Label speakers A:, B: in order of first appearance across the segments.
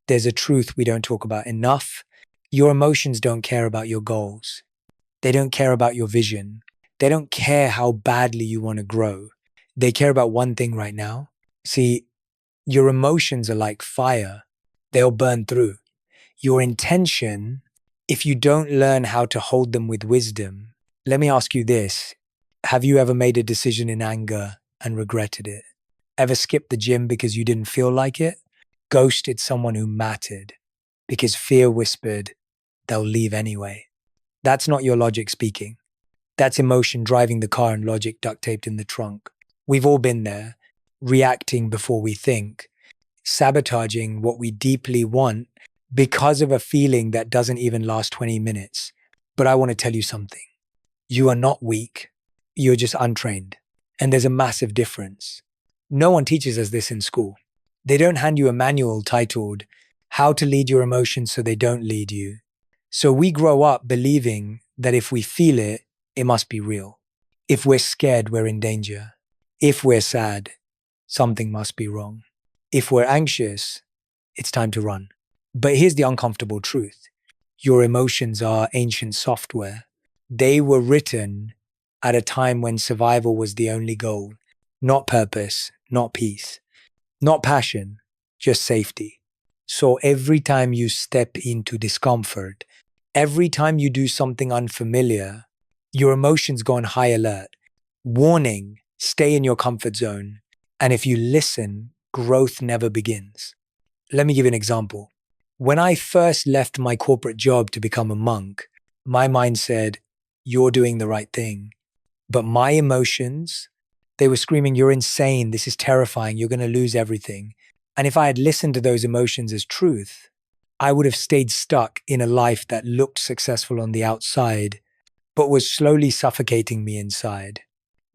A: there's a truth we don't talk about enough. Your emotions don't care about your goals. They don't care about your vision. They don't care how badly you want to grow. They care about one thing right now. See, your emotions are like fire. They'll burn through. Your intention, if you don't learn how to hold them with wisdom, let me ask you this. Have you ever made a decision in anger and regretted it? Ever skipped the gym because you didn't feel like it? Ghosted someone who mattered because fear whispered they'll leave anyway? That's not your logic speaking. That's emotion driving the car and logic duct taped in the trunk. We've all been there, reacting before we think, sabotaging what we deeply want because of a feeling that doesn't even last 20 minutes. But I want to tell you something. You are not weak. You're just untrained. And there's a massive difference. No one teaches us this in school. They don't hand you a manual titled, How to Lead Your Emotions So They Don't Lead You. So we grow up believing that if we feel it, it must be real. If we're scared, we're in danger. If we're sad, something must be wrong. If we're anxious, it's time to run. But here's the uncomfortable truth. Your emotions are ancient software. They were written at a time when survival was the only goal. Not purpose, not peace, not passion, just safety. So every time you step into discomfort, every time you do something unfamiliar, your emotions go on high alert. Warning, stay in your comfort zone. And if you listen, growth never begins. Let me give you an example. When I first left my corporate job to become a monk, my mind said, you're doing the right thing. But my emotions, they were screaming, you're insane. This is terrifying. You're going to lose everything. And if I had listened to those emotions as truth, I would have stayed stuck in a life that looked successful on the outside, but was slowly suffocating me inside.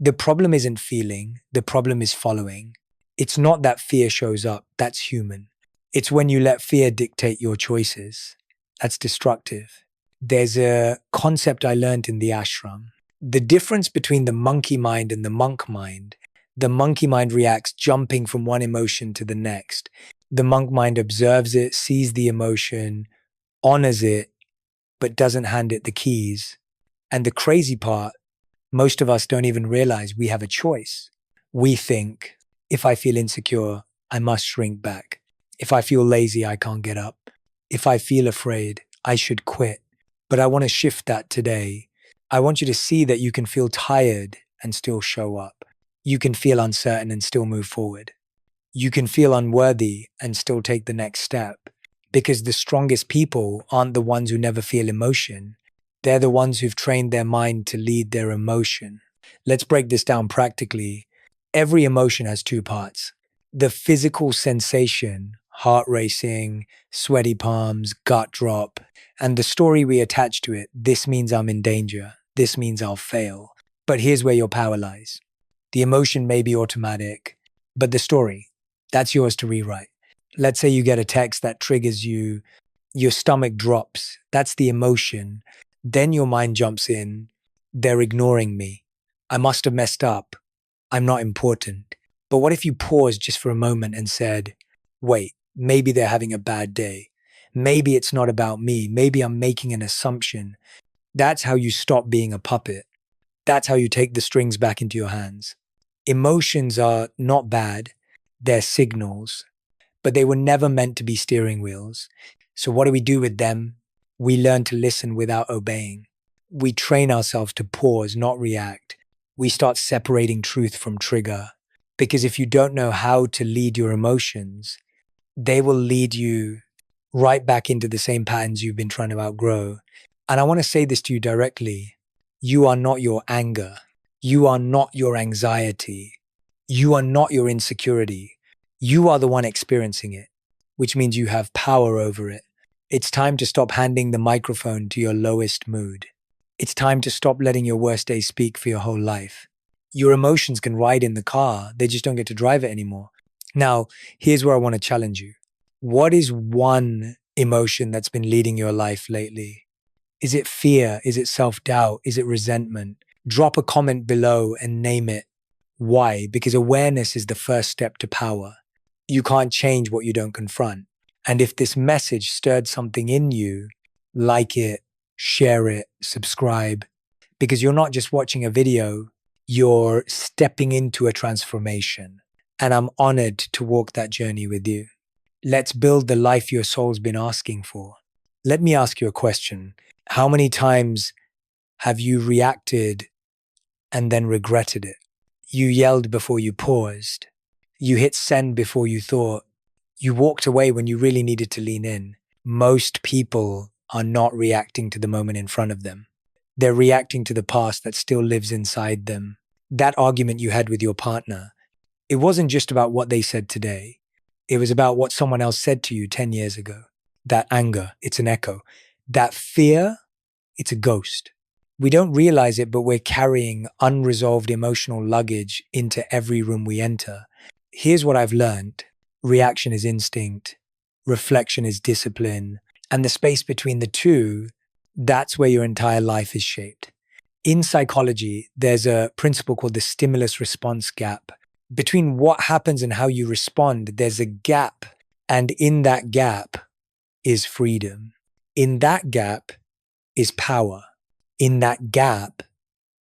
A: The problem isn't feeling. The problem is following. It's not that fear shows up. That's human. It's when you let fear dictate your choices. That's destructive. There's a concept I learned in the ashram. The difference between the monkey mind and the monk mind, the monkey mind reacts jumping from one emotion to the next. The monk mind observes it, sees the emotion, honors it, but doesn't hand it the keys. And the crazy part, most of us don't even realize we have a choice. We think, if I feel insecure, I must shrink back. If I feel lazy, I can't get up. If I feel afraid, I should quit. But I want to shift that today. I want you to see that you can feel tired and still show up. You can feel uncertain and still move forward. You can feel unworthy and still take the next step. Because the strongest people aren't the ones who never feel emotion. They're the ones who've trained their mind to lead their emotion. Let's break this down practically. Every emotion has two parts. The physical sensation, heart racing, sweaty palms, gut drop, and the story we attach to it. This means I'm in danger. This means I'll fail. But here's where your power lies. The emotion may be automatic, but the story, that's yours to rewrite. Let's say you get a text that triggers you, your stomach drops. That's the emotion. Then your mind jumps in. They're ignoring me. I must have messed up. I'm not important. But what if you paused just for a moment and said, wait, maybe they're having a bad day. Maybe it's not about me. Maybe I'm making an assumption. That's how you stop being a puppet. That's how you take the strings back into your hands. Emotions are not bad. They're signals, but they were never meant to be steering wheels. So what do we do with them? We learn to listen without obeying. We train ourselves to pause, not react. We start separating truth from trigger. Because if you don't know how to lead your emotions, they will lead you right back into the same patterns you've been trying to outgrow. And I want to say this to you directly. You are not your anger. You are not your anxiety. You are not your insecurity. You are the one experiencing it, which means you have power over it. It's time to stop handing the microphone to your lowest mood. It's time to stop letting your worst day speak for your whole life. Your emotions can ride in the car. They just don't get to drive it anymore. Now, here's where I want to challenge you. What is one emotion that's been leading your life lately? Is it fear? Is it self-doubt? Is it resentment? Drop a comment below and name it. Why? Because awareness is the first step to power. You can't change what you don't confront. And if this message stirred something in you, like it, share it, subscribe, because you're not just watching a video, you're stepping into a transformation. And I'm honored to walk that journey with you. Let's build the life your soul's been asking for. Let me ask you a question. How many times have you reacted and then regretted it? You yelled before you paused. You hit send before you thought. You walked away when you really needed to lean in. Most people are not reacting to the moment in front of them. They're reacting to the past that still lives inside them. That argument you had with your partner, it wasn't just about what they said today. It was about what someone else said to you 10 years ago. That anger, it's an echo. That fear, it's a ghost. We don't realize it, but we're carrying unresolved emotional luggage into every room we enter. Here's what I've learned. Reaction is instinct. Reflection is discipline. And the space between the two, that's where your entire life is shaped. In psychology, there's a principle called the stimulus response gap. Between what happens and how you respond, there's a gap. And in that gap is freedom. In that gap is power. In that gap,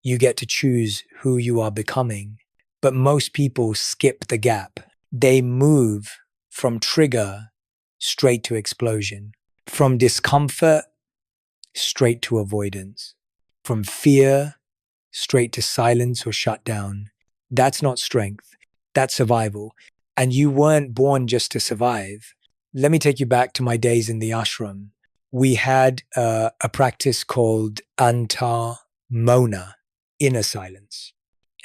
A: you get to choose who you are becoming. But most people skip the gap. They move from trigger straight to explosion, from discomfort straight to avoidance, from fear straight to silence or shutdown. That's not strength. That's survival. And you weren't born just to survive. Let me take you back to my days in the ashram. We had a practice called Antar Mona, inner silence.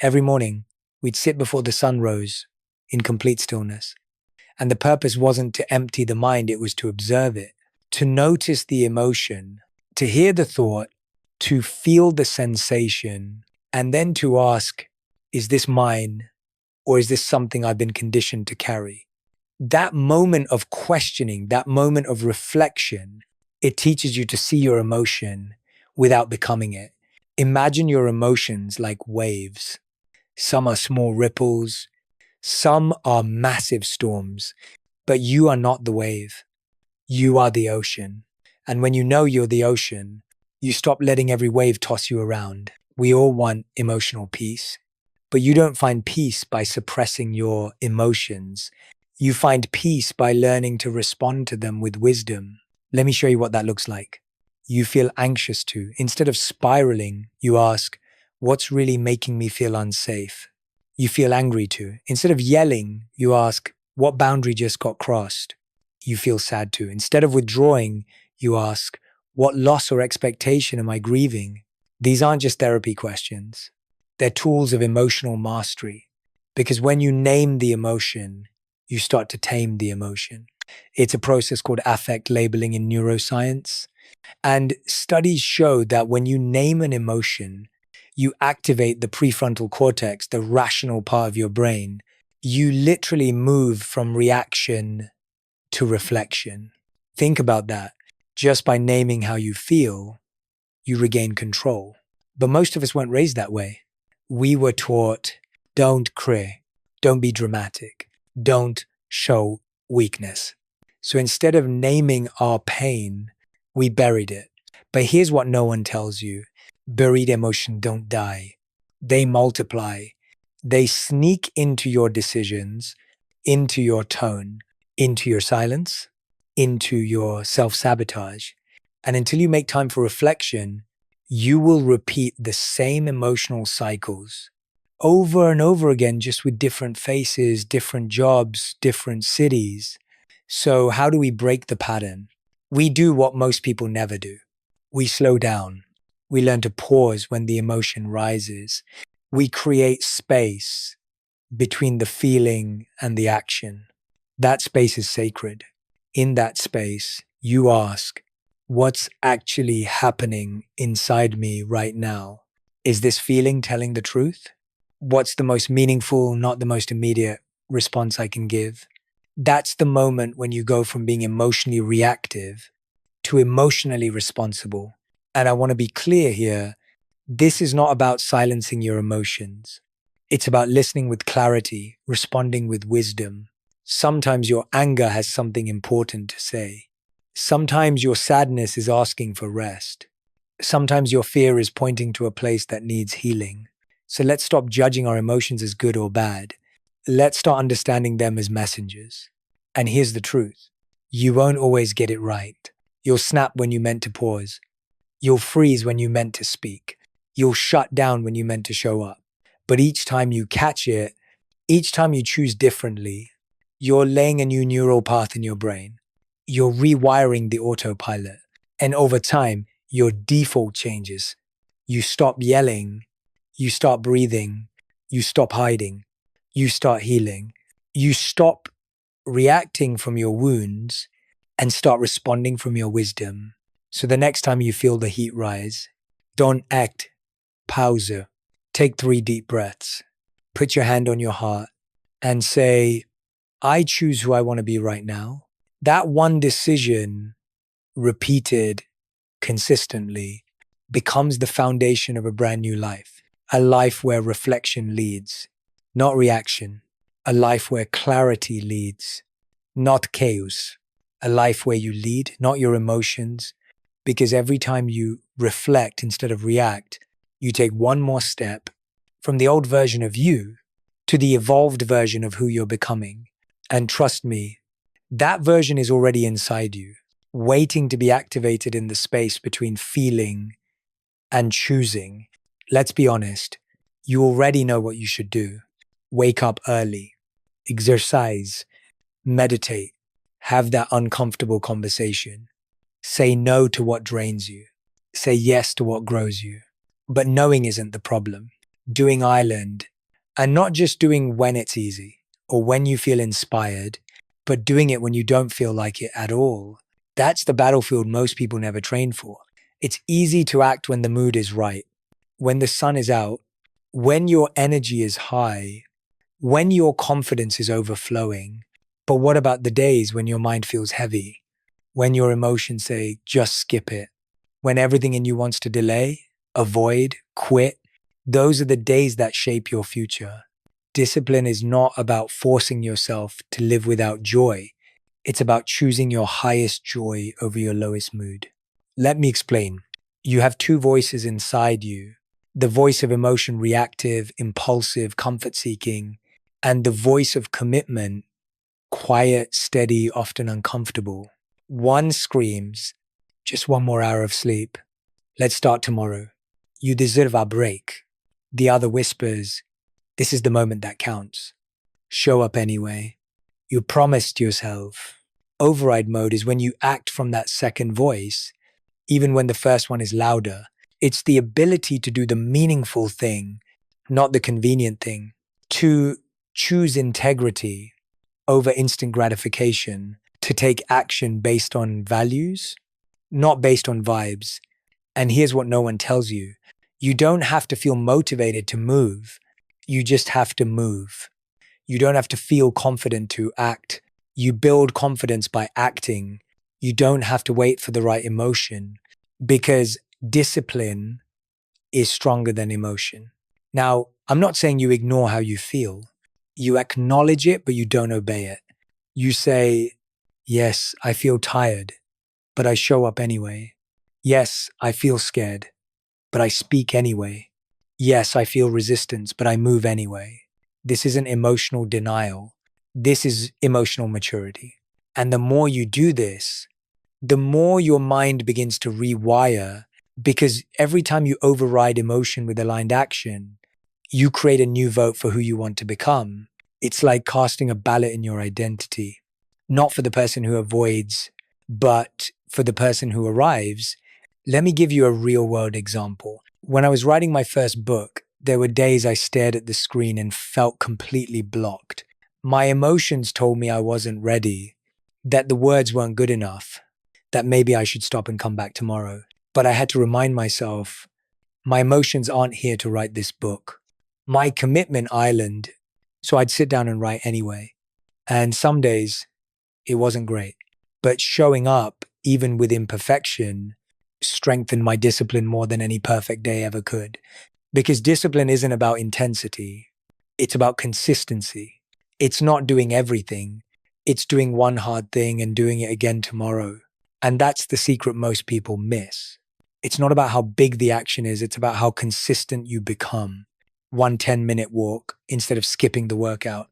A: Every morning, we'd sit before the sun rose in complete stillness. And the purpose wasn't to empty the mind, it was to observe it, to notice the emotion, to hear the thought, to feel the sensation, and then to ask, is this mine or is this something I've been conditioned to carry? That moment of questioning, that moment of reflection, it teaches you to see your emotion without becoming it. Imagine your emotions like waves. Some are small ripples, some are massive storms, but you are not the wave. You are the ocean. And when you know you're the ocean, you stop letting every wave toss you around. We all want emotional peace, but you don't find peace by suppressing your emotions. You find peace by learning to respond to them with wisdom. Let me show you what that looks like. You feel anxious to. Instead of spiraling, you ask, what's really making me feel unsafe? You feel angry to. Instead of yelling, you ask, what boundary just got crossed? You feel sad to. Instead of withdrawing, you ask, what loss or expectation am I grieving? These aren't just therapy questions. They're tools of emotional mastery. Because when you name the emotion, you start to tame the emotion. It's a process called affect labeling in neuroscience. And studies show that when you name an emotion, you activate the prefrontal cortex, the rational part of your brain. You literally move from reaction to reflection. Think about that. Just by naming how you feel, you regain control. But most of us weren't raised that way. We were taught, don't cry, don't be dramatic, don't show weakness. So instead of naming our pain, we buried it. But here's what no one tells you. Buried emotions don't die. They multiply. They sneak into your decisions, into your tone, into your silence, into your self-sabotage. And until you make time for reflection, you will repeat the same emotional cycles over and over again, just with different faces, different jobs, different cities. So how do we break the pattern? We do what most people never do. We slow down. We learn to pause when the emotion rises. We create space between the feeling and the action. That space is sacred. In that space, you ask, what's actually happening inside me right now? Is this feeling telling the truth? What's the most meaningful, not the most immediate response I can give? That's the moment when you go from being emotionally reactive to emotionally responsible. And I want to be clear here, this is not about silencing your emotions. It's about listening with clarity, responding with wisdom. Sometimes your anger has something important to say. Sometimes your sadness is asking for rest. Sometimes your fear is pointing to a place that needs healing. So let's stop judging our emotions as good or bad. Let's start understanding them as messengers. And here's the truth. You won't always get it right. You'll snap when you meant to pause. You'll freeze when you meant to speak. You'll shut down when you meant to show up. But each time you catch it, each time you choose differently, you're laying a new neural path in your brain. You're rewiring the autopilot. And over time, your default changes. You stop yelling. You start breathing. You stop hiding. You start healing. You stop reacting from your wounds and start responding from your wisdom. So the next time you feel the heat rise, don't act. Pause. Take 3 deep breaths. Put your hand on your heart and say, I choose who I want to be right now. That one decision, repeated consistently, becomes the foundation of a brand new life. A life where reflection leads, not reaction. A life where clarity leads, not chaos. A life where you lead, not your emotions. Because every time you reflect instead of react, you take one more step from the old version of you to the evolved version of who you're becoming. And trust me, that version is already inside you, waiting to be activated in the space between feeling and choosing. Let's be honest, you already know what you should do. Wake up early, exercise, meditate, have that uncomfortable conversation. Say no to what drains you. Say yes to what grows you. But knowing isn't the problem. Doing island, and not just doing when it's easy or when you feel inspired, but doing it when you don't feel like it at all. That's the battlefield most people never train for. It's easy to act when the mood is right, when the sun is out, when your energy is high, when your confidence is overflowing. But what about the days when your mind feels heavy? When your emotions say, just skip it? When everything in you wants to delay, avoid, quit? Those are the days that shape your future. Discipline is not about forcing yourself to live without joy. It's about choosing your highest joy over your lowest mood. Let me explain. You have 2 voices inside you. The voice of emotion, reactive, impulsive, comfort-seeking, and the voice of commitment, quiet, steady, often uncomfortable. One screams, just 1 more hour of sleep. Let's start tomorrow. You deserve a break. The other whispers, this is the moment that counts. Show up anyway. You promised yourself. Override mode is when you act from that second voice, even when the first one is louder. It's the ability to do the meaningful thing, not the convenient thing. To choose integrity over instant gratification. To take action based on values, not based on vibes. And here's what no one tells you. You don't have to feel motivated to move. You just have to move. You don't have to feel confident to act. You build confidence by acting. You don't have to wait for the right emotion because discipline is stronger than emotion. Now, I'm not saying you ignore how you feel. You acknowledge it, but you don't obey it. You say, yes, I feel tired, but I show up anyway. Yes, I feel scared, but I speak anyway. Yes, I feel resistance, but I move anyway. This isn't emotional denial. This is emotional maturity. And the more you do this, the more your mind begins to rewire, because every time you override emotion with aligned action, you create a new vote for who you want to become. It's like casting a ballot in your identity, not for the person who avoids, but for the person who arrives. Let me give you a real world example. When I was writing my first book, there were days I stared at the screen and felt completely blocked. My emotions told me I wasn't ready, that the words weren't good enough, that maybe I should stop and come back tomorrow. But I had to remind myself, my emotions aren't here to write this book. My commitment island. So I'd sit down and write anyway. And some days it wasn't great. But showing up, even with imperfection, strengthened my discipline more than any perfect day ever could. Because discipline isn't about intensity. It's about consistency. It's not doing everything. It's doing one hard thing and doing it again tomorrow. And that's the secret most people miss. It's not about how big the action is, it's about how consistent you become. One 10-minute walk instead of skipping the workout.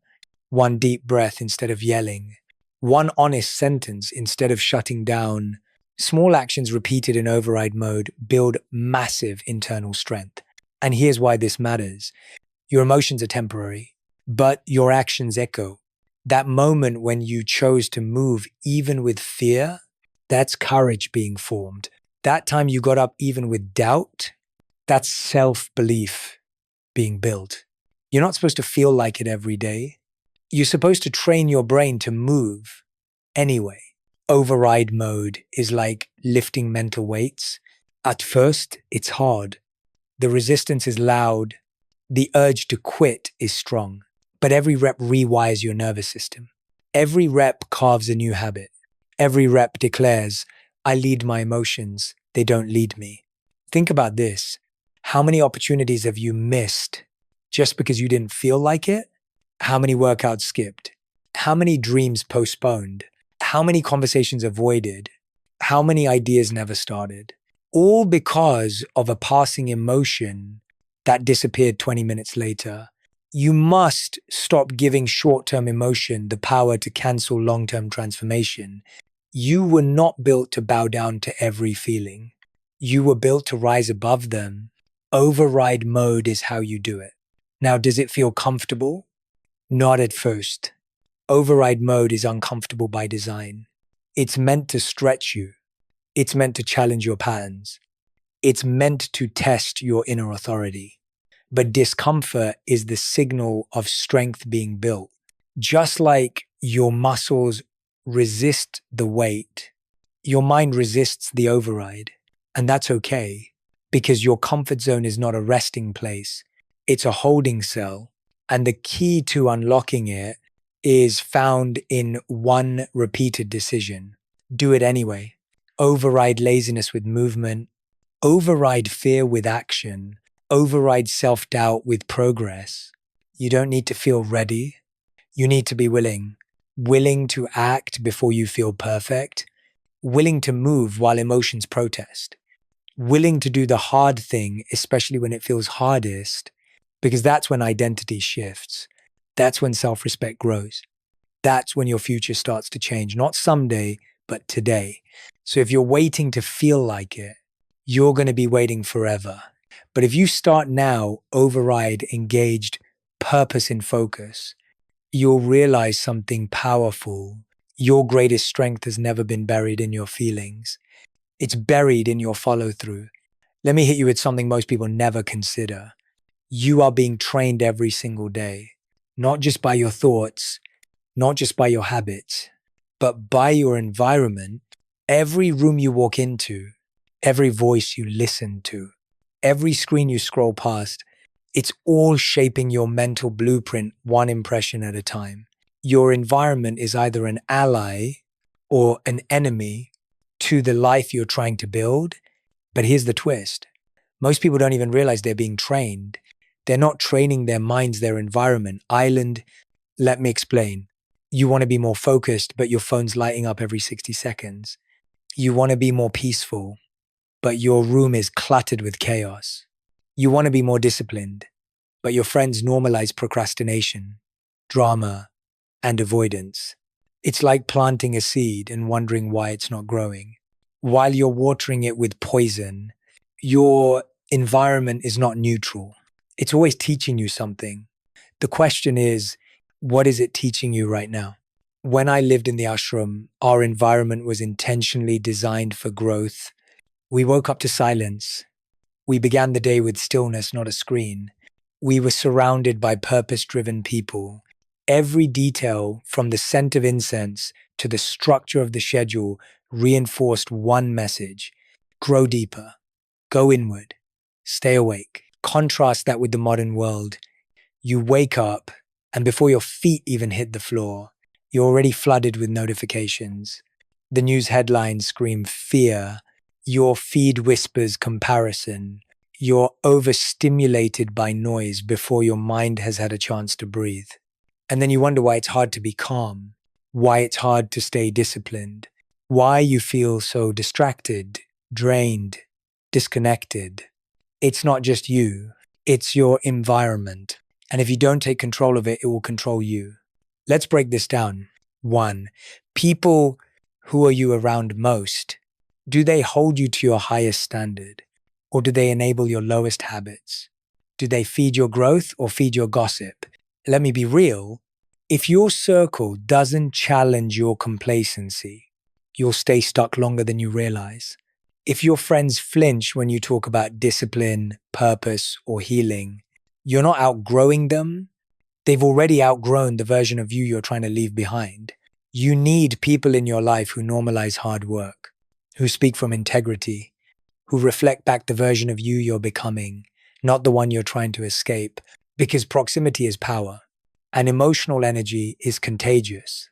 A: One deep breath instead of yelling. One honest sentence instead of shutting down. Small actions repeated in override mode build massive internal strength. And here's why this matters. Your emotions are temporary, but your actions echo. That moment when you chose to move even with fear, that's courage being formed. That time you got up even with doubt, that's self-belief being built. You're not supposed to feel like it every day. You're supposed to train your brain to move anyway. Override mode is like lifting mental weights. At first, it's hard. The resistance is loud. The urge to quit is strong. But every rep rewires your nervous system. Every rep carves a new habit. Every rep declares, I lead my emotions, they don't lead me. Think about this. How many opportunities have you missed just because you didn't feel like it? How many workouts skipped? How many dreams postponed? How many conversations avoided? How many ideas never started? All because of a passing emotion that disappeared 20 minutes later. You must stop giving short-term emotion the power to cancel long-term transformation. You were not built to bow down to every feeling. You were built to rise above them. Override mode is how you do it. Now, does it feel comfortable? Not at first. Override mode is uncomfortable by design. It's meant to stretch you. It's meant to challenge your patterns. It's meant to test your inner authority. But discomfort is the signal of strength being built. Just like your muscles resist the weight, your mind resists the override. And that's okay, because your comfort zone is not a resting place. It's a holding cell. And the key to unlocking it is found in one repeated decision. Do it anyway. Override laziness with movement. Override fear with action. Override self-doubt with progress. You don't need to feel ready. You need to be willing. Willing to act before you feel perfect. Willing to move while emotions protest. Willing to do the hard thing, especially when it feels hardest, because that's when identity shifts. That's when self-respect grows. That's when your future starts to change. Not someday, but today. So if you're waiting to feel like it, you're going to be waiting forever. But if you start now, override, engaged, purpose in focus, you'll realize something powerful. Your greatest strength has never been buried in your feelings. It's buried in your follow-through. Let me hit you with something most people never consider. You are being trained every single day, not just by your thoughts, not just by your habits, but by your environment. Every room you walk into, every voice you listen to, every screen you scroll past, it's all shaping your mental blueprint one impression at a time. Your environment is either an ally or an enemy to the life you're trying to build. But here's the twist. Most people don't even realize they're being trained. They're not training their minds, their environment. Island, let me explain. You want to be more focused, but your phone's lighting up every 60 seconds. You want to be more peaceful, but your room is cluttered with chaos. You want to be more disciplined, but your friends normalize procrastination, drama, and avoidance. It's like planting a seed and wondering why it's not growing. While you're watering it with poison, your environment is not neutral. It's always teaching you something. The question is, what is it teaching you right now? When I lived in the ashram, our environment was intentionally designed for growth. We woke up to silence. We began the day with stillness, not a screen. We were surrounded by purpose-driven people. Every detail, from the scent of incense to the structure of the schedule, reinforced one message: grow deeper, go inward, stay awake. Contrast that with the modern world. You wake up, and before your feet even hit the floor, you're already flooded with notifications. The news headlines scream fear. Your feed whispers comparison. You're overstimulated by noise before your mind has had a chance to breathe. And then you wonder why it's hard to be calm. why it's hard to stay disciplined, why you feel so distracted, drained, disconnected. It's not just you, it's your environment. And if you don't take control of it, it will control you. Let's break this down. 1, people who are you around most, do they hold you to your highest standard? Or do they enable your lowest habits? Do they feed your growth or feed your gossip? Let me be real. If your circle doesn't challenge your complacency, you'll stay stuck longer than you realize. If your friends flinch when you talk about discipline, purpose, or healing, you're not outgrowing them. They've already outgrown the version of you you're trying to leave behind. You need people in your life who normalize hard work, who speak from integrity, who reflect back the version of you you're becoming, not the one you're trying to escape, because proximity is power and emotional energy is contagious.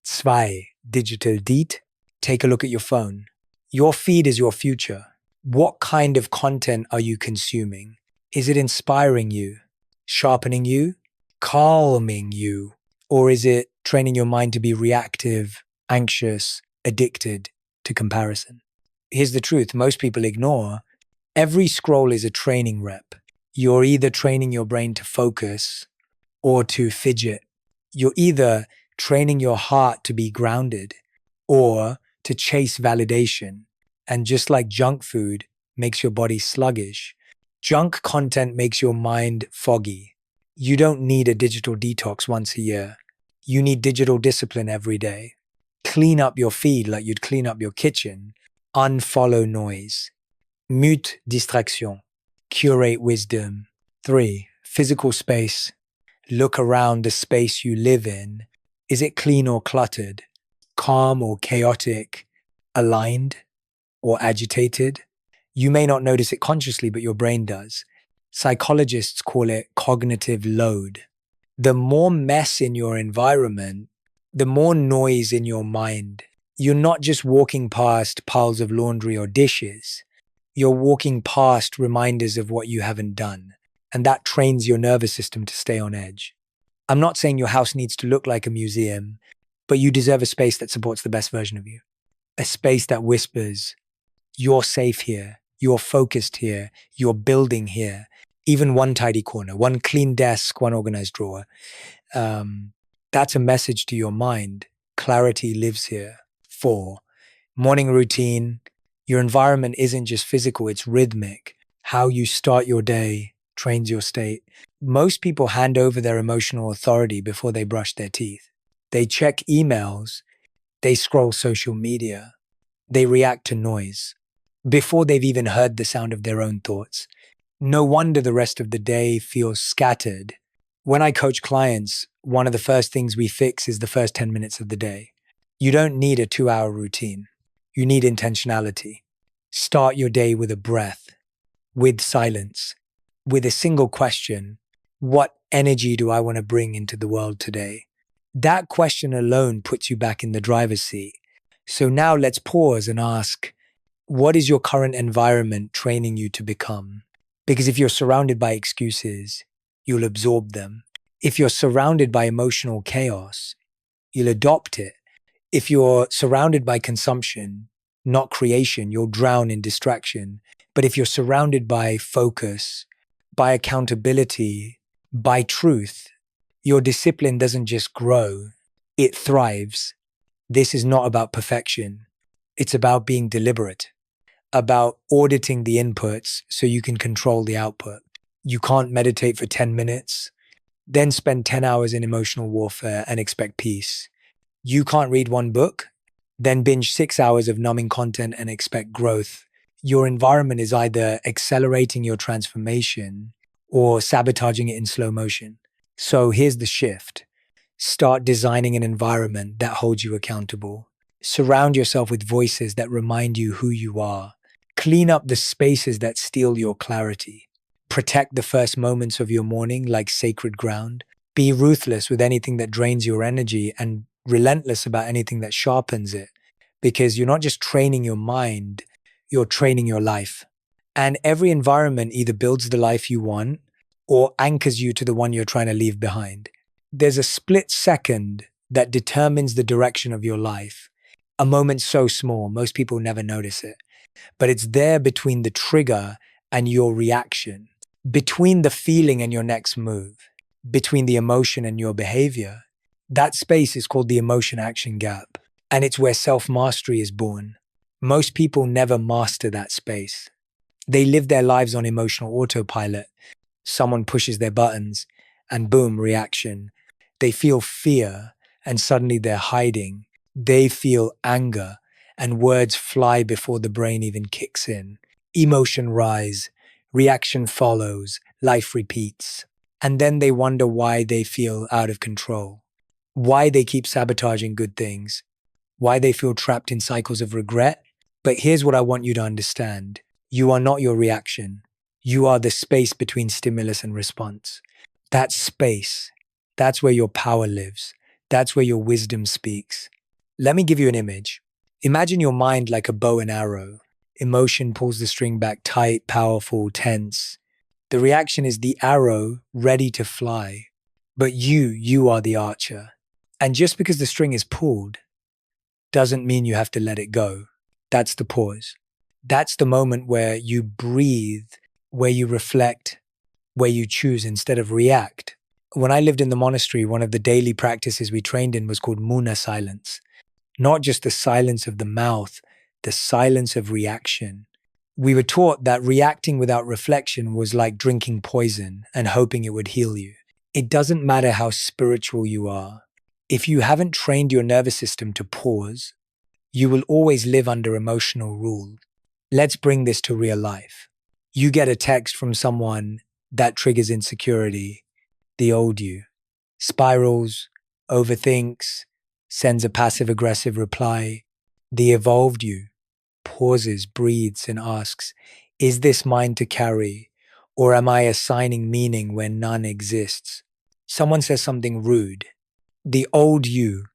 A: 2, digital deet. Take a look at your phone. Your feed is your future. What kind of content are you consuming? Is it inspiring you, sharpening you, calming you, or is it training your mind to be reactive, anxious, addicted to comparison? Here's the truth, most people ignore. Every scroll is a training rep. You're either training your brain to focus or to fidget. You're either training your heart to be grounded or to chase validation. And just like junk food makes your body sluggish, junk content makes your mind foggy. You don't need a digital detox once a year. You need digital discipline every day. Clean up your feed like you'd clean up your kitchen. Unfollow noise. Mute distraction. Curate wisdom. 3, physical space. Look around the space you live in. Is it clean or cluttered? Calm or chaotic? Aligned or agitated? You may not notice it consciously, but your brain does. Psychologists call it cognitive load. The more mess in your environment, the more noise in your mind. You're not just walking past piles of laundry or dishes. You're walking past reminders of what you haven't done. And that trains your nervous system to stay on edge. I'm not saying your house needs to look like a museum, but you deserve a space that supports the best version of you. A space that whispers, you're safe here, you're focused here, you're building here. Even one tidy corner, one clean desk, one organized drawer. That's a message to your mind. Clarity lives here. 4, morning routine. Your environment isn't just physical, it's rhythmic. How you start your day trains your state. Most people hand over their emotional authority before they brush their teeth. They check emails, they scroll social media, they react to noise before they've even heard the sound of their own thoughts. No wonder the rest of the day feels scattered. When I coach clients, one of the first things we fix is the first 10 minutes of the day. You don't need a 2-hour routine. You need intentionality. Start your day with a breath, with silence, with a single question. What energy do I want to bring into the world today? That question alone puts you back in the driver's seat. So now let's pause and ask, what is your current environment training you to become? Because if you're surrounded by excuses, you'll absorb them. If you're surrounded by emotional chaos, you'll adopt it. If you're surrounded by consumption, not creation, you'll drown in distraction. But if you're surrounded by focus, by accountability, by truth, your discipline doesn't just grow, it thrives. This is not about perfection. It's about being deliberate, about auditing the inputs so you can control the output. You can't meditate for 10 minutes, then spend 10 hours in emotional warfare and expect peace. You can't read one book, then binge 6 hours of numbing content and expect growth. Your environment is either accelerating your transformation or sabotaging it in slow motion. So here's the shift. Start designing an environment that holds you accountable. Surround yourself with voices that remind you who you are. Clean up the spaces that steal your clarity. Protect the first moments of your morning like sacred ground. Be ruthless with anything that drains your energy and relentless about anything that sharpens it. Because you're not just training your mind, you're training your life. And every environment either builds the life you want or anchors you to the one you're trying to leave behind. There's a split second that determines the direction of your life. A moment so small, most people never notice it, but it's there between the trigger and your reaction, between the feeling and your next move, between the emotion and your behavior. That space is called the emotion action gap, and it's where self mastery is born. Most people never master that space. They live their lives on emotional autopilot. Someone pushes their buttons, and boom, reaction. They feel fear, and suddenly they're hiding. They feel anger, and words fly before the brain even kicks in. Emotion rise, reaction follows, life repeats. And then they wonder why they feel out of control, why they keep sabotaging good things, why they feel trapped in cycles of regret. But here's what I want you to understand. You are not your reaction. You are the space between stimulus and response. That space, that's where your power lives. That's where your wisdom speaks. Let me give you an image. Imagine your mind like a bow and arrow. Emotion pulls the string back tight, powerful, tense. The reaction is the arrow ready to fly. But you are the archer. And just because the string is pulled doesn't mean you have to let it go. That's the pause. That's the moment where you breathe, where you reflect, where you choose instead of react. When I lived in the monastery, one of the daily practices we trained in was called muna silence. Not just the silence of the mouth, the silence of reaction. We were taught that reacting without reflection was like drinking poison and hoping it would heal you. It doesn't matter how spiritual you are. If you haven't trained your nervous system to pause, you will always live under emotional rule. Let's bring this to real life. You get a text from someone that triggers insecurity, the old you, spirals, overthinks, sends a passive-aggressive reply. The evolved you pauses, breathes, and asks, is this mine to carry, or am I assigning meaning where none exists? Someone says something rude. The old you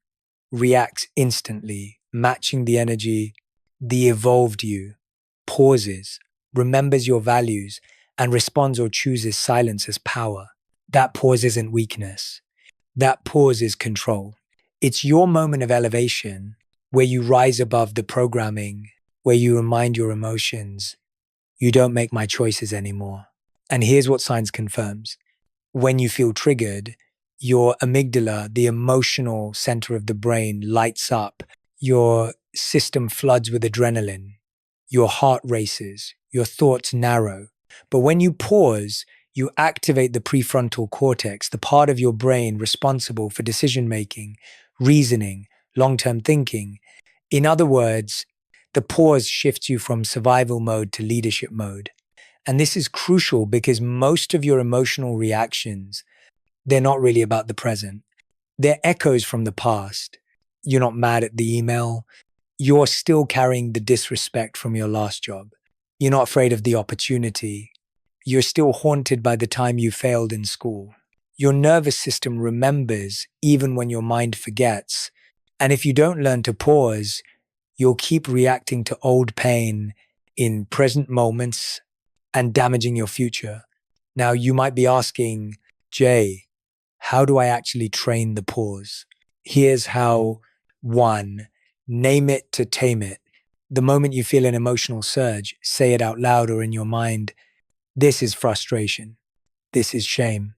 A: reacts instantly, matching the energy. The evolved you pauses, remembers your values, and responds or chooses silence as power. That pause isn't weakness. That pause is control. It's your moment of elevation where you rise above the programming, where you remind your emotions, you don't make my choices anymore. And here's what science confirms. When you feel triggered, your amygdala, the emotional center of the brain, lights up. Your system floods with adrenaline. Your heart races. Your thoughts narrow. But when you pause, you activate the prefrontal cortex, the part of your brain responsible for decision making, reasoning, long-term thinking. In other words, the pause shifts you from survival mode to leadership mode. And this is crucial because most of your emotional reactions, they're not really about the present. They're echoes from the past. You're not mad at the email. You're still carrying the disrespect from your last job. You're not afraid of the opportunity. You're still haunted by the time you failed in school. Your nervous system remembers even when your mind forgets. And if you don't learn to pause, you'll keep reacting to old pain in present moments and damaging your future. Now, you might be asking, Jay, how do I actually train the pause? Here's how. 1, name it to tame it. The moment you feel an emotional surge, say it out loud or in your mind. This is frustration. This is shame.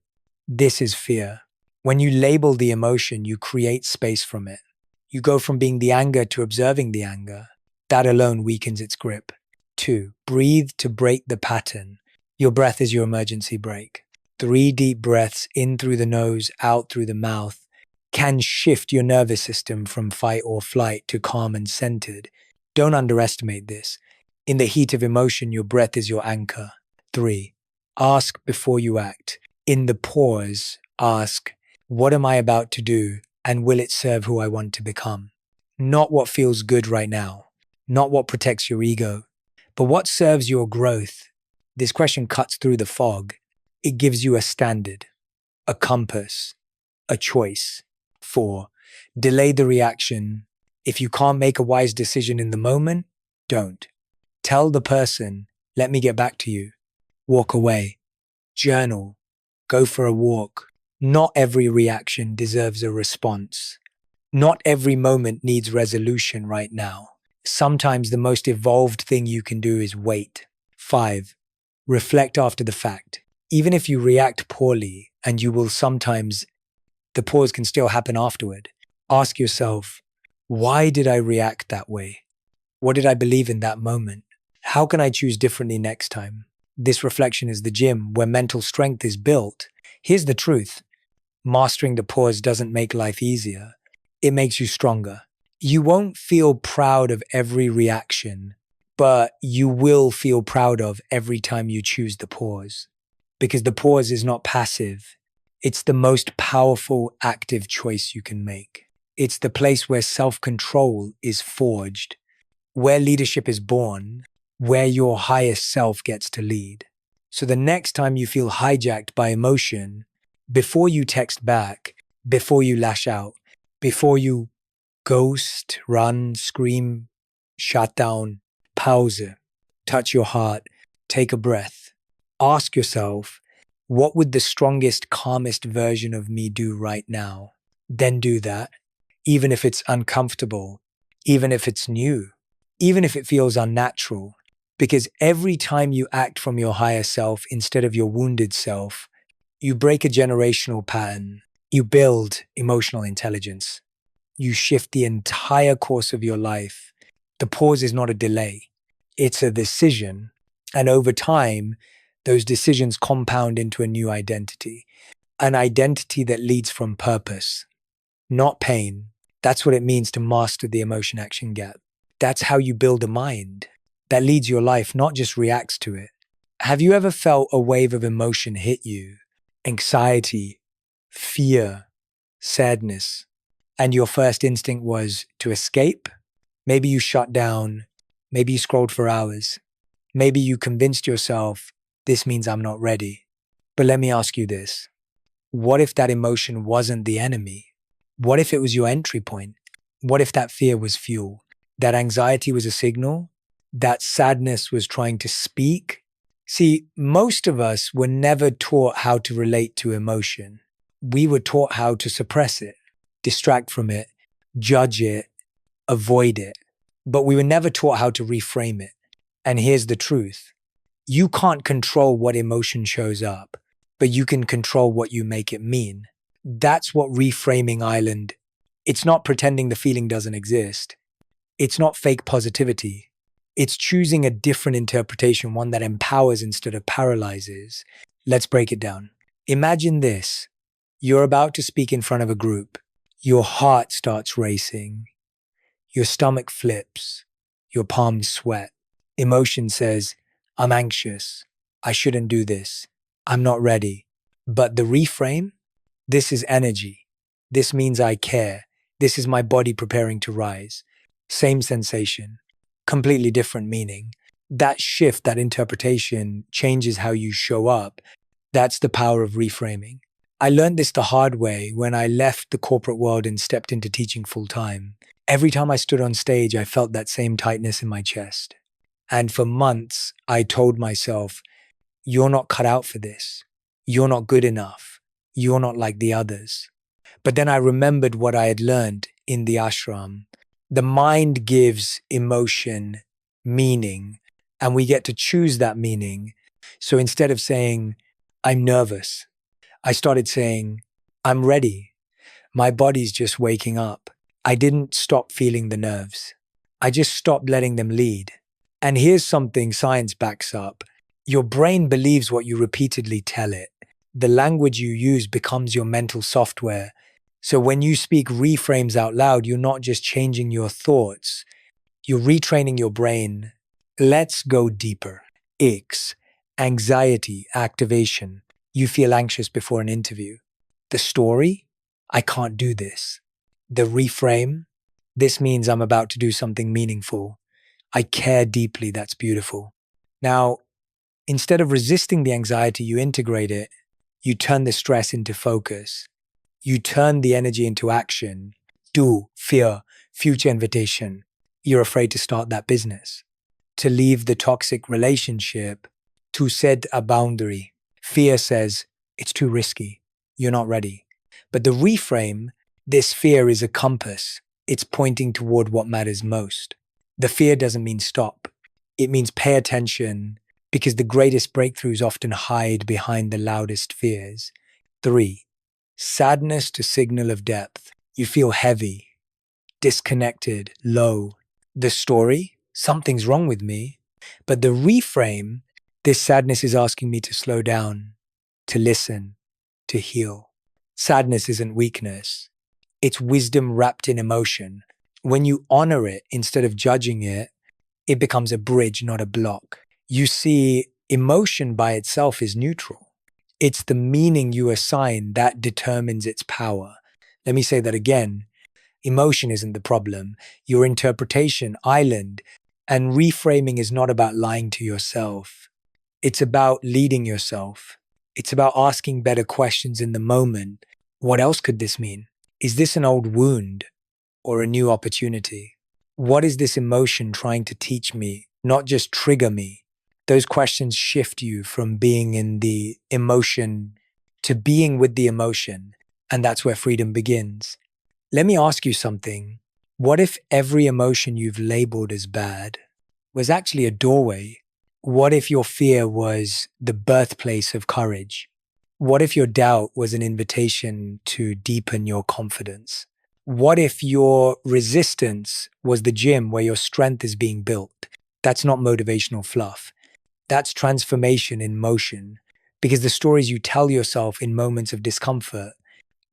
A: This is fear. When you label the emotion, you create space from it. You go from being the anger to observing the anger. That alone weakens its grip. 2, breathe to break the pattern. Your breath is your emergency brake. 3 deep breaths in through the nose, out through the mouth can shift your nervous system from fight or flight to calm and centered. Don't underestimate this. In the heat of emotion, your breath is your anchor. 3, ask before you act. In the pause, ask, what am I about to do, and will it serve who I want to become? Not what feels good right now, not what protects your ego, but what serves your growth. This question cuts through the fog. It gives you a standard, a compass, a choice. 4, delay the reaction. If you can't make a wise decision in the moment, don't. Tell the person, let me get back to you. Walk away. Journal. Go for a walk. Not every reaction deserves a response. Not every moment needs resolution right now. Sometimes the most evolved thing you can do is wait. 5. Reflect after the fact. Even if you react poorly, and you will sometimes, the pause can still happen afterward. Ask yourself, why did I react that way? What did I believe in that moment? How can I choose differently next time? This reflection is the gym where mental strength is built. Here's the truth. Mastering the pause doesn't make life easier. It makes you stronger. You won't feel proud of every reaction, but you will feel proud of every time you choose the pause. Because the pause is not passive. It's the most powerful active choice you can make. It's the place where self-control is forged, where leadership is born, where your highest self gets to lead. So the next time you feel hijacked by emotion, before you text back, before you lash out, before you ghost, run, scream, shut down, pause it, touch your heart, take a breath. Ask yourself, what would the strongest, calmest version of me do right now? Then do that, even if it's uncomfortable, even if it's new, even if it feels unnatural. Because every time you act from your higher self instead of your wounded self, you break a generational pattern. You build emotional intelligence. You shift the entire course of your life. The pause is not a delay. It's a decision. And over time, those decisions compound into a new identity. An identity that leads from purpose, not pain. That's what it means to master the emotion action gap. That's how you build a mind that leads your life, not just reacts to it. Have you ever felt a wave of emotion hit you? Anxiety, fear, sadness, and your first instinct was to escape? Maybe you shut down. Maybe you scrolled for hours. Maybe you convinced yourself, this means I'm not ready. But let me ask you this. What if that emotion wasn't the enemy? What if it was your entry point? What if that fear was fuel? That anxiety was a signal? That sadness was trying to speak? See, most of us were never taught how to relate to emotion. We were taught how to suppress it, distract from it, judge it, avoid it. But we were never taught how to reframe it. And here's the truth. You can't control what emotion shows up, but you can control what you make it mean. That's what reframing island. It's not pretending the feeling doesn't exist. It's not fake positivity. It's choosing a different interpretation, one that empowers instead of paralyzes. Let's break it down. Imagine this. You're about to speak in front of a group. Your heart starts racing. Your stomach flips. Your palms sweat. Emotion says, I'm anxious. I shouldn't do this. I'm not ready. But the reframe? This is energy. This means I care. This is my body preparing to rise. Same sensation. Completely different meaning. That shift, that interpretation changes how you show up. That's the power of reframing. I learned this the hard way when I left the corporate world and stepped into teaching full time. Every time I stood on stage, I felt that same tightness in my chest. And for months, I told myself, you're not cut out for this. You're not good enough. You're not like the others. But then I remembered what I had learned in the ashram. The mind gives emotion meaning, and we get to choose that meaning. So instead of saying, I'm nervous, I started saying, I'm ready. My body's just waking up. I didn't stop feeling the nerves. I just stopped letting them lead. And here's something science backs up. Your brain believes what you repeatedly tell it. The language you use becomes your mental software. So when you speak reframes out loud, you're not just changing your thoughts, you're retraining your brain. Let's go deeper. X, anxiety, activation. You feel anxious before an interview. The story, I can't do this. The reframe, this means I'm about to do something meaningful. I care deeply, that's beautiful. Now, instead of resisting the anxiety, you integrate it. You turn the stress into focus. You turn the energy into action. Do, fear, future invitation. You're afraid to start that business, to leave the toxic relationship, to set a boundary. Fear says, it's too risky. You're not ready. But the reframe, This fear is a compass. It's pointing toward what matters most. The fear doesn't mean stop. It means pay attention, because the greatest breakthroughs often hide behind the loudest fears. 3. Sadness to signal of depth. You feel heavy, disconnected, low. The story? Something's wrong with me. But the reframe, this sadness is asking me to slow down, to listen, to heal. Sadness isn't weakness. It's wisdom wrapped in emotion. When you honor it instead of judging it, it becomes a bridge, not a block. You see, emotion by itself is neutral. It's the meaning you assign that determines its power. Let me say that again. Emotion isn't the problem. Your interpretation, island, and reframing is not about lying to yourself. It's about leading yourself. It's about asking better questions in the moment. What else could this mean? Is this an old wound or a new opportunity? What is this emotion trying to teach me, not just trigger me? Those questions shift you from being in the emotion to being with the emotion, and that's where freedom begins. Let me ask you something. What if every emotion you've labeled as bad was actually a doorway? What if your fear was the birthplace of courage? What if your doubt was an invitation to deepen your confidence? What if your resistance was the gym where your strength is being built? That's not motivational fluff. That's transformation in motion, because the stories you tell yourself in moments of discomfort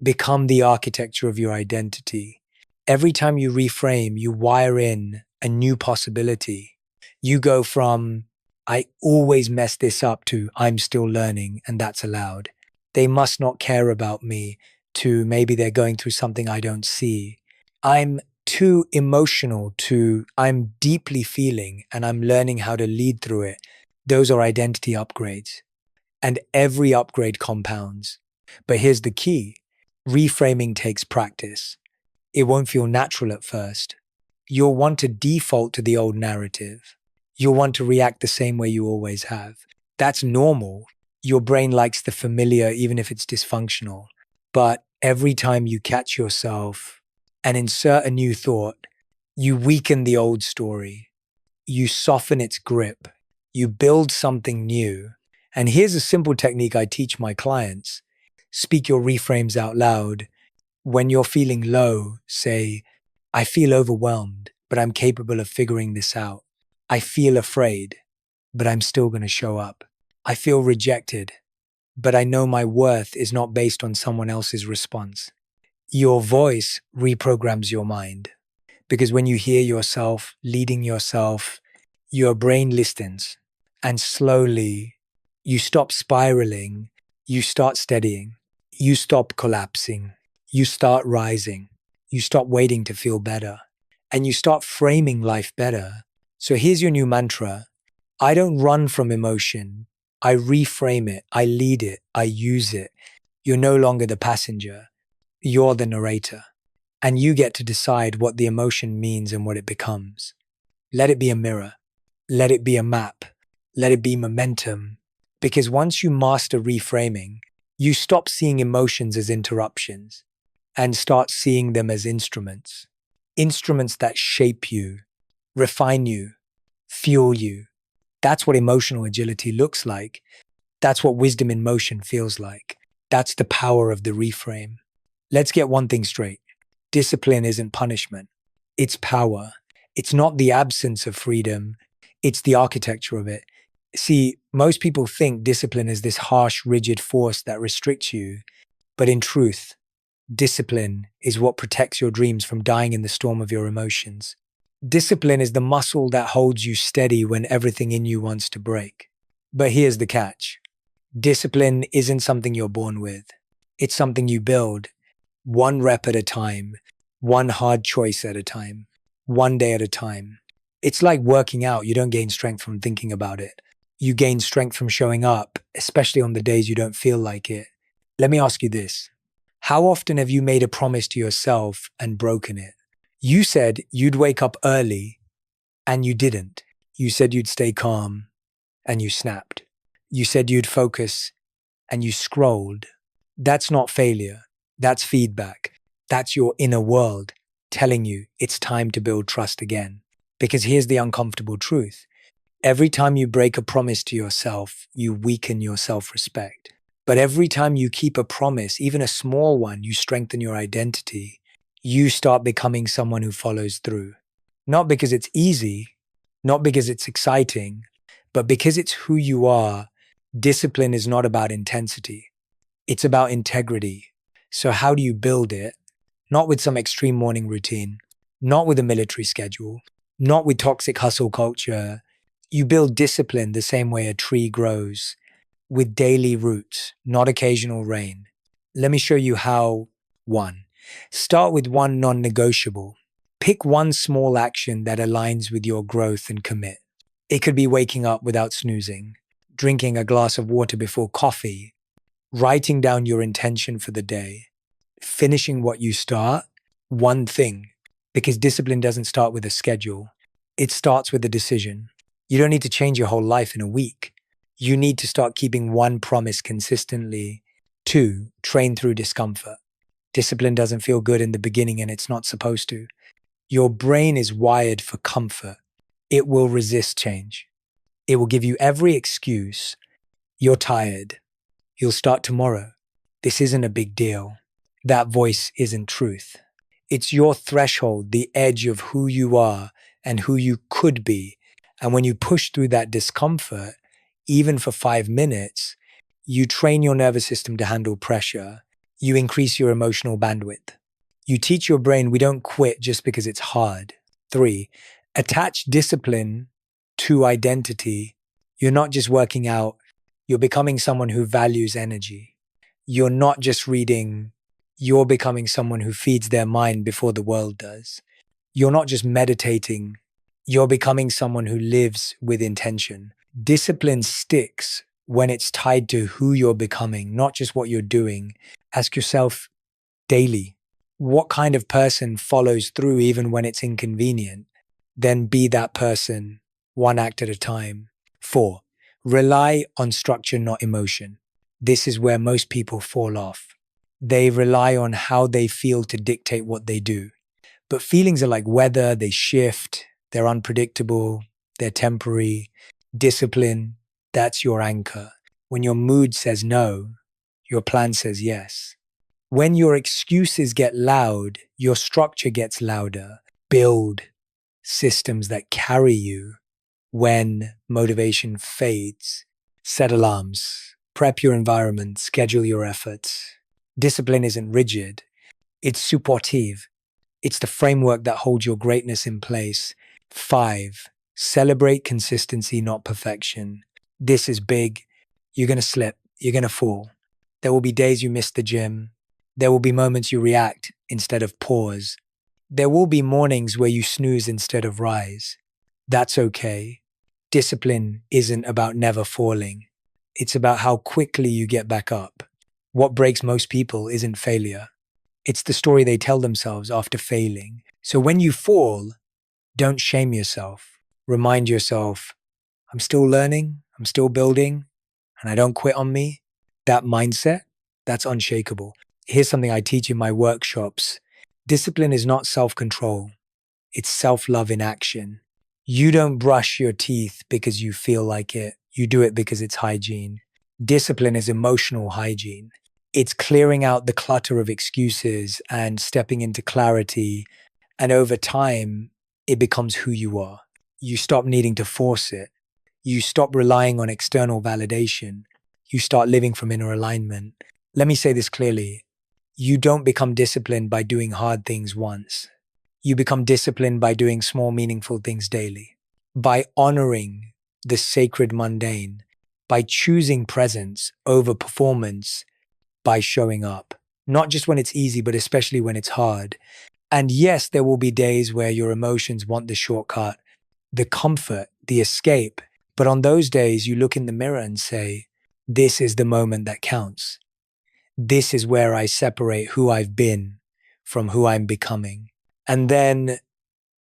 A: become the architecture of your identity. Every time you reframe, you wire in a new possibility. You go from, I always mess this up, to I'm still learning, and that's allowed. They must not care about me, to maybe they're going through something I don't see. I'm too emotional, to I'm deeply feeling and I'm learning how to lead through it. Those are identity upgrades. And every upgrade compounds. But here's the key. Reframing takes practice. It won't feel natural at first. You'll want to default to the old narrative. You'll want to react the same way you always have. That's normal. Your brain likes the familiar, even if it's dysfunctional. But every time you catch yourself and insert a new thought, you weaken the old story. You soften its grip. You build something new. And here's a simple technique I teach my clients. Speak your reframes out loud. When you're feeling low, say, I feel overwhelmed, but I'm capable of figuring this out. I feel afraid, but I'm still going to show up. I feel rejected, but I know my worth is not based on someone else's response. Your voice reprograms your mind, because when you hear yourself leading yourself, your brain listens, and slowly you stop spiraling, you start steadying, you stop collapsing, you start rising, you stop waiting to feel better, and you start framing life better. So here's your new mantra. I don't run from emotion. I reframe it. I lead it. I use it. You're no longer the passenger. You're the narrator. And you get to decide what the emotion means and what it becomes. Let it be a mirror. Let it be a map. Let it be momentum. Because once you master reframing, you stop seeing emotions as interruptions and start seeing them as instruments. Instruments that shape you, refine you, fuel you. That's what emotional agility looks like. That's what wisdom in motion feels like. That's the power of the reframe. Let's get one thing straight. Discipline isn't punishment. It's power. It's not the absence of freedom. It's the architecture of it. See, most people think discipline is this harsh, rigid force that restricts you. But in truth, discipline is what protects your dreams from dying in the storm of your emotions. Discipline is the muscle that holds you steady when everything in you wants to break. But here's the catch. Discipline isn't something you're born with. It's something you build, one rep at a time, one hard choice at a time, one day at a time. It's like working out. You don't gain strength from thinking about it. You gain strength from showing up, especially on the days you don't feel like it. Let me ask you this. How often have you made a promise to yourself and broken it? You said you'd wake up early and you didn't. You said you'd stay calm and you snapped. You said you'd focus and you scrolled. That's not failure. That's feedback. That's your inner world telling you it's time to build trust again. Because here's the uncomfortable truth. Every time you break a promise to yourself, you weaken your self-respect. But every time you keep a promise, even a small one, you strengthen your identity. You start becoming someone who follows through. Not because it's easy, not because it's exciting, but because it's who you are. Discipline is not about intensity. It's about integrity. So how do you build it? Not with some extreme morning routine, not with a military schedule, not with toxic hustle culture. You build discipline the same way a tree grows, with daily roots, not occasional rain. Let me show you how. One, start with one non-negotiable. Pick one small action that aligns with your growth and commit. It could be waking up without snoozing, drinking a glass of water before coffee, writing down your intention for the day, finishing what you start, one thing. Because discipline doesn't start with a schedule. It starts with a decision. You don't need to change your whole life in a week. You need to start keeping one promise consistently. Two, train through discomfort. Discipline doesn't feel good in the beginning and it's not supposed to. Your brain is wired for comfort. It will resist change. It will give you every excuse. You're tired. You'll start tomorrow. This isn't a big deal. That voice isn't truth. It's your threshold, the edge of who you are and who you could be. And when you push through that discomfort, even for 5 minutes, you train your nervous system to handle pressure. You increase your emotional bandwidth. You teach your brain we don't quit just because it's hard. 3, attach discipline to identity. You're not just working out, you're becoming someone who values energy. You're not just reading, you're becoming someone who feeds their mind before the world does. You're not just meditating, you're becoming someone who lives with intention. Discipline sticks when it's tied to who you're becoming, not just what you're doing. Ask yourself daily, what kind of person follows through even when it's inconvenient? Then be that person, one act at a time. 4, rely on structure, not emotion. This is where most people fall off. They rely on how they feel to dictate what they do. But feelings are like weather, they shift, they're unpredictable, they're temporary. Discipline, that's your anchor. When your mood says no, your plan says yes. When your excuses get loud, your structure gets louder. Build systems that carry you when motivation fades. Set alarms, prep your environment, schedule your efforts. Discipline isn't rigid, it's supportive. It's the framework that holds your greatness in place. 5, celebrate consistency, not perfection. This is big. You're going to slip. You're going to fall. There will be days you miss the gym. There will be moments you react instead of pause. There will be mornings where you snooze instead of rise. That's okay. Discipline isn't about never falling. It's about how quickly you get back up. What breaks most people isn't failure. It's the story they tell themselves after failing. So when you fall, don't shame yourself. Remind yourself, I'm still learning, I'm still building, and I don't quit on me. That mindset, that's unshakable. Here's something I teach in my workshops. Discipline is not self-control. It's self-love in action. You don't brush your teeth because you feel like it. You do it because it's hygiene. Discipline is emotional hygiene. It's clearing out the clutter of excuses and stepping into clarity. And over time, it becomes who you are. You stop needing to force it. You stop relying on external validation. You start living from inner alignment. Let me say this clearly. You don't become disciplined by doing hard things once. You become disciplined by doing small, meaningful things daily. By honoring the sacred mundane. By choosing presence over performance. By showing up. Not just when it's easy, but especially when it's hard. And yes, there will be days where your emotions want the shortcut, the comfort, the escape. But on those days, you look in the mirror and say, this is the moment that counts. This is where I separate who I've been from who I'm becoming. And then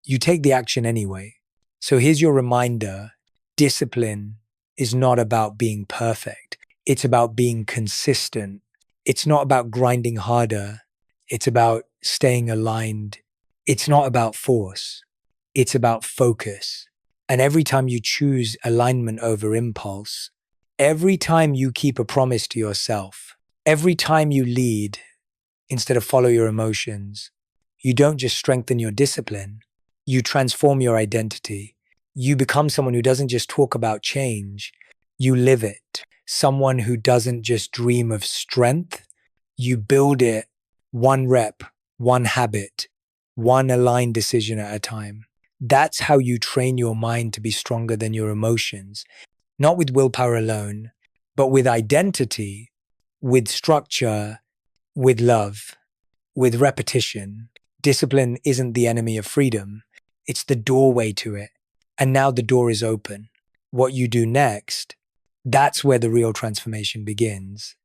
A: you take the action anyway. So here's your reminder. Discipline is not about being perfect. It's about being consistent. It's not about grinding harder. It's about staying aligned. It's not about force. It's about focus. And every time you choose alignment over impulse, every time you keep a promise to yourself, every time you lead instead of follow your emotions, you don't just strengthen your discipline, you transform your identity. You become someone who doesn't just talk about change, you live it. Someone who doesn't just dream of strength, you build it one rep, one habit, one aligned decision at a time. That's how you train your mind to be stronger than your emotions, not with willpower alone, but with identity, with structure, with love, with repetition. Discipline isn't the enemy of freedom, it's the doorway to it. And now the door is open. What you do next, that's where the real transformation begins.